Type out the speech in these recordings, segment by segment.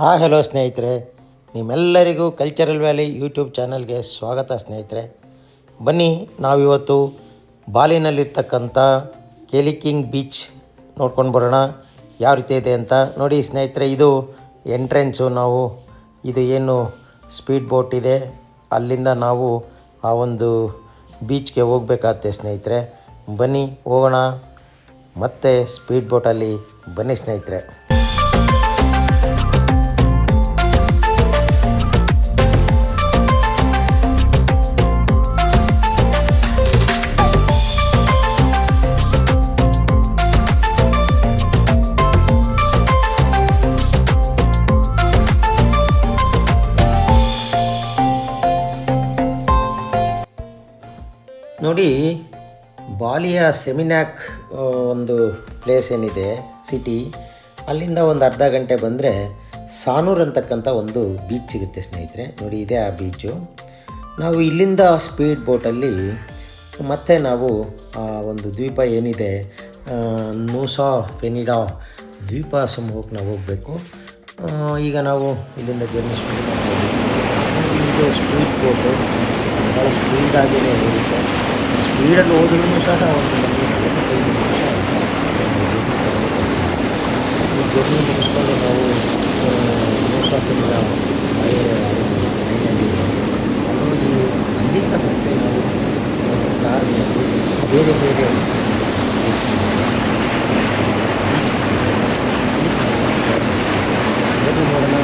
Hello ಸ್ನೇಹಿತರೆ, ನಿಮ್ಮೆಲ್ಲರಿಗೂ cultural valley YouTube ಚಾನಲ್ಗೆ ಸ್ವಾಗತ ಸ್ನೇಹಿತರೆ. ಬನ್ನಿ, ನಾವಿವತ್ತು ಬಾಲಿನಲ್ಲಿರ್ತಕ್ಕಂಥ ಕೇಲಿಕಿಂಗ್ ಬೀಚ್ ನೋಡ್ಕೊಂಡು ಬರೋಣ ಯಾವ ರೀತಿ ಇದೆ ಅಂತ. ನೋಡಿ ಸ್ನೇಹಿತರೆ, ಇದು ಎಂಟ್ರೆನ್ಸು. ನಾವು ಇದು ಏನು ಸ್ಪೀಡ್ ಬೋಟ್ ಇದೆ ಅಲ್ಲಿಂದ ನಾವು ಆ ಒಂದು ಬೀಚ್ಗೆ ಹೋಗಬೇಕಾಗತ್ತೆ ಸ್ನೇಹಿತರೆ. ಬನ್ನಿ ಹೋಗೋಣ ಮತ್ತೆ ಸ್ಪೀಡ್ ಬೋಟಲ್ಲಿ. ಬನ್ನಿ ಸ್ನೇಹಿತರೆ. ನೋಡಿ, ಬಾಲಿಯ ಸೆಮಿನಾಕ್ ಒಂದು ಪ್ಲೇಸ್ ಏನಿದೆ ಸಿಟಿ, ಅಲ್ಲಿಂದ ಒಂದು ಅರ್ಧ ಗಂಟೆ ಬಂದರೆ ಸಾನೂರ್ ಅಂತಕ್ಕಂಥ ಒಂದು ಬೀಚ್ ಸಿಗುತ್ತೆ ಸ್ನೇಹಿತರೆ. ನೋಡಿ, ಇದೆ ಆ ಬೀಚು. ನಾವು ಇಲ್ಲಿಂದ ಸ್ಪೀಡ್ ಬೋಟಲ್ಲಿ ಮತ್ತೆ ನಾವು ಆ ಒಂದು ದ್ವೀಪ ಏನಿದೆ ನೂಸಾ ಫೆನಿಡಾ ದ್ವೀಪ ಸಮೂಹಕ್ಕೆ ನಾವು ಹೋಗಬೇಕು. ಈಗ ನಾವು ಇಲ್ಲಿಂದ ಜರ್ನಿ ಶುರು ಮಾಡ್ಬೋದು. ಇದು ಸ್ಪೀಡ್ ಬೋಟು ಭಾಳ ಸ್ಪೀಡಾಗಿಯೇ ಹೋಗುತ್ತೆ. ಸ್ಪೀಡಲ್ಲಿ ಹೋದ್ರೂ ಸಹ ಒಂದು 45 ನಿಮಿಷ ಈ ಜರ್ನಿ ಮುಗಿಸ್ಕೊಂಡು ನಾವು ನೂಸಾಫಿಂದ ಐಲ್ಯಾಂಡ್ ಇದೆ ಅಲ್ಲಿ ಅಲ್ಲಿಂದ ಮತ್ತೆ ನಾವು ಕಾರ್ನಲ್ಲಿ ಬೇರೆ ಬೇರೆ ನೋಡೋಣ.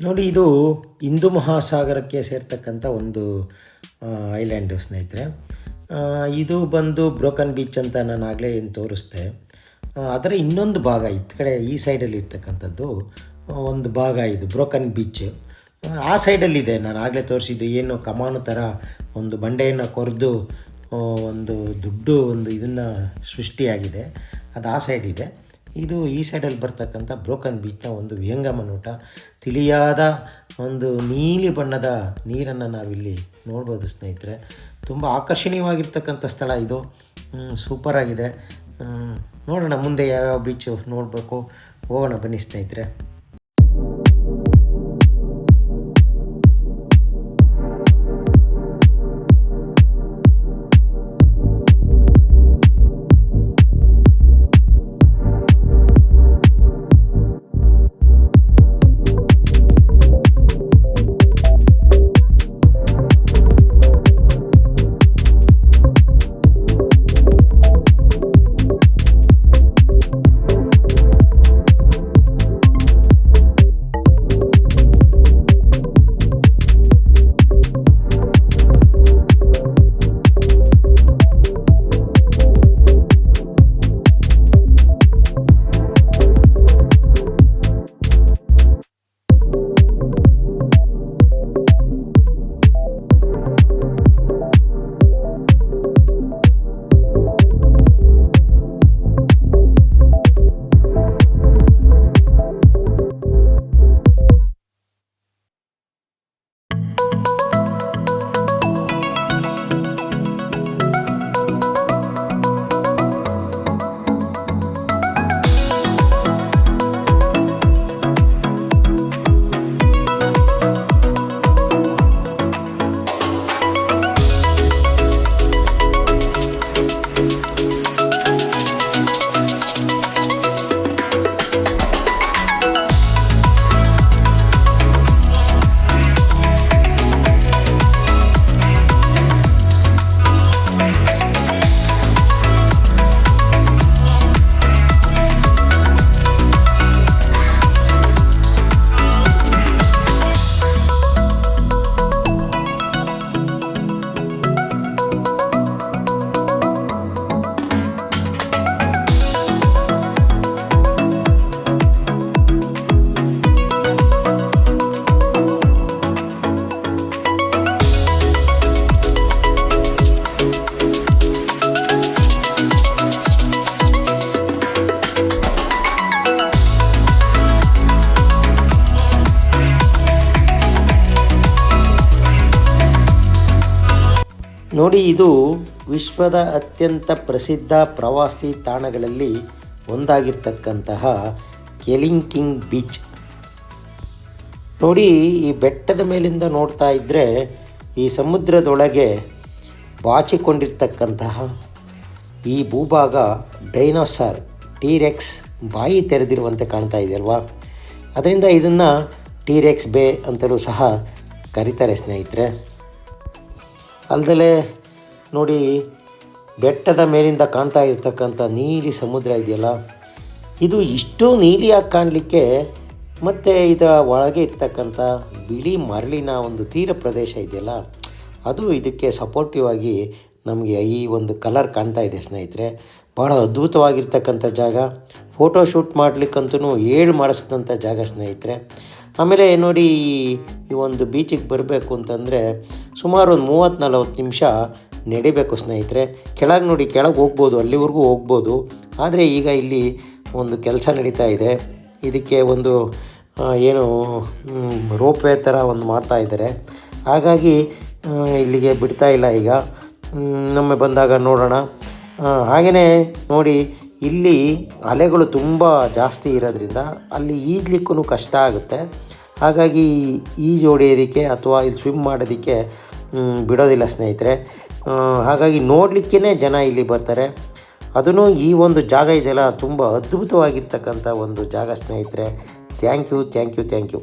ನೋಡಿ, ಇದು ಹಿಂದೂ ಮಹಾಸಾಗರಕ್ಕೆ ಸೇರ್ತಕ್ಕಂಥ ಒಂದು ಐಲ್ಯಾಂಡು ಸ್ನೇಹಿತರೆ. ಇದು ಬಂದು ಬ್ರೋಕನ್ ಬೀಚ್ ಅಂತ ನಾನು ಆಗಲೇ ಏನು ತೋರಿಸ್ದೆ. ಅದರ ಇನ್ನೊಂದು ಭಾಗ ಕಡೆ ಈ ಸೈಡಲ್ಲಿ ಇರ್ತಕ್ಕಂಥದ್ದು ಒಂದು ಭಾಗ ಇದು ಬ್ರೋಕನ್ ಬೀಚ್. ಆ ಸೈಡಲ್ಲಿದೆ, ನಾನು ಆಗಲೇ ತೋರಿಸಿದ್ದು, ಏನು ಕಮಾನು ಥರ ಒಂದು ಬಂಡೆಯನ್ನು ಕೊರೆದು ಒಂದು ಒಂದು ಇದನ್ನು ಸೃಷ್ಟಿಯಾಗಿದೆ, ಅದು ಆ ಸೈಡ್ ಇದೆ. ಇದು ಈ ಸೈಡಲ್ಲಿ ಬರ್ತಕ್ಕಂಥ ಬ್ರೋಕನ್ ಬೀಚ್ನ ಒಂದು ವಿಹಂಗಮ ನೋಟ. ತಿಳಿಯಾದ ಒಂದು ನೀಲಿ ಬಣ್ಣದ ನೀರನ್ನು ನಾವಿಲ್ಲಿ ನೋಡ್ಬೋದು ಸ್ನೇಹಿತರೆ. ತುಂಬ ಆಕರ್ಷಣೀಯವಾಗಿರ್ತಕ್ಕಂಥ ಸ್ಥಳ ಇದು, ಸೂಪರಾಗಿದೆ. ನೋಡೋಣ ಮುಂದೆ ಯಾವ್ಯಾವ ಬೀಚು ನೋಡಬೇಕು, ಹೋಗೋಣ ಬನ್ನಿ ಸ್ನೇಹಿತರೆ. ನೋಡಿ, ಇದು ವಿಶ್ವದ ಅತ್ಯಂತ ಪ್ರಸಿದ್ಧ ಪ್ರವಾಸಿ ತಾಣಗಳಲ್ಲಿ ಒಂದಾಗಿರ್ತಕ್ಕಂತಹ ಕೆಲಿಂಕಿಂಗ್ ಬೀಚ್. ನೋಡಿ, ಈ ಬೆಟ್ಟದ ಮೇಲಿಂದ ನೋಡ್ತಾ ಇದ್ದರೆ ಈ ಸಮುದ್ರದೊಳಗೆ ಬಾಚಿಕೊಂಡಿರ್ತಕ್ಕಂತಹ ಈ ಭೂಭಾಗ ಡೈನೋಸಾರ್ ಟೀರೆಕ್ಸ್ ಬಾಯಿ ತೆರೆದಿರುವಂತೆ ಕಾಣ್ತಾ ಇದೆಯಲ್ವಾ. ಅದರಿಂದ ಇದನ್ನು ಟೀರೆಕ್ಸ್ ಬೇ ಅಂತಲೂ ಸಹ ಕರೀತಾರೆ ಸ್ನೇಹಿತರೆ. ಅಲ್ಲದೆ ನೋಡಿ, ಬೆಟ್ಟದ ಮೇಲಿಂದ ಕಾಣ್ತಾ ಇರ್ತಕ್ಕಂಥ ನೀಲಿ ಸಮುದ್ರ ಇದೆಯಲ್ಲ, ಇದು ಇಷ್ಟು ನೀಲಿಯಾಗಿ ಕಾಣಲಿಕ್ಕೆ ಮತ್ತು ಇದರ ಒಳಗೆ ಇರ್ತಕ್ಕಂಥ ಬಿಳಿ ಮರಳಿನ ಒಂದು ತೀರ ಪ್ರದೇಶ ಇದೆಯಲ್ಲ, ಅದು ಇದಕ್ಕೆ ಸಪೋರ್ಟಿವ್ ಆಗಿ ನಮಗೆ ಈ ಒಂದು ಕಲರ್ ಕಾಣ್ತಾ ಇದೆ ಸ್ನೇಹಿತರೆ. ಭಾಳ ಅದ್ಭುತವಾಗಿರ್ತಕ್ಕಂಥ ಜಾಗ, ಫೋಟೋಶೂಟ್ ಮಾಡಲಿಕ್ಕಂತೂ ಮಾಡಿಸಿದಂಥ ಜಾಗ ಸ್ನೇಹಿತರೆ. ಆಮೇಲೆ ನೋಡಿ, ಈ ಒಂದು ಬೀಚಿಗೆ ಬರಬೇಕು ಅಂತಂದರೆ ಸುಮಾರು ಒಂದು 30-40 ನಿಮಿಷ ನಡಿಬೇಕು ಸ್ನೇಹಿತರೆ. ಕೆಳಗೆ ನೋಡಿ, ಕೆಳಗೆ ಹೋಗ್ಬೋದು, ಅಲ್ಲಿವರೆಗೂ ಹೋಗ್ಬೋದು. ಆದರೆ ಈಗ ಇಲ್ಲಿ ಒಂದು ಕೆಲಸ ನಡೀತಾ ಇದೆ, ಇದಕ್ಕೆ ಒಂದು ಏನು ರೋಪ್ವೇ ಥರ ಒಂದು ಮಾಡ್ತಾ ಇದ್ದಾರೆ. ಹಾಗಾಗಿ ಇಲ್ಲಿಗೆ ಬಿಡ್ತಾ ಇಲ್ಲ. ಈಗ ನಮ್ಮೆ ಬಂದಾಗ ನೋಡೋಣ. ಹಾಗೆಯೇ ನೋಡಿ, ಇಲ್ಲಿ ಅಲೆಗಳು ತುಂಬ ಜಾಸ್ತಿ ಇರೋದ್ರಿಂದ ಅಲ್ಲಿ ಈಜಲಿಕ್ಕೂ ಕಷ್ಟ ಆಗುತ್ತೆ. ಹಾಗಾಗಿ ಈಜು ಹೊಡೆಯೋದಕ್ಕೆ ಅಥವಾ ಇಲ್ಲಿ ಸ್ವಿಮ್ ಮಾಡೋದಕ್ಕೆ ಬಿಡೋದಿಲ್ಲ ಸ್ನೇಹಿತರೆ. ಹಾಗಾಗಿ ನೋಡಲಿಕ್ಕೇ ಜನ ಇಲ್ಲಿ ಬರ್ತಾರೆ. ಅದೂ ಈ ಒಂದು ಜಾಗ ಇದೆಯಲ್ಲ, ತುಂಬ ಅದ್ಭುತವಾಗಿರ್ತಕ್ಕಂಥ ಒಂದು ಜಾಗ ಸ್ನೇಹಿತರೆ. Thank you.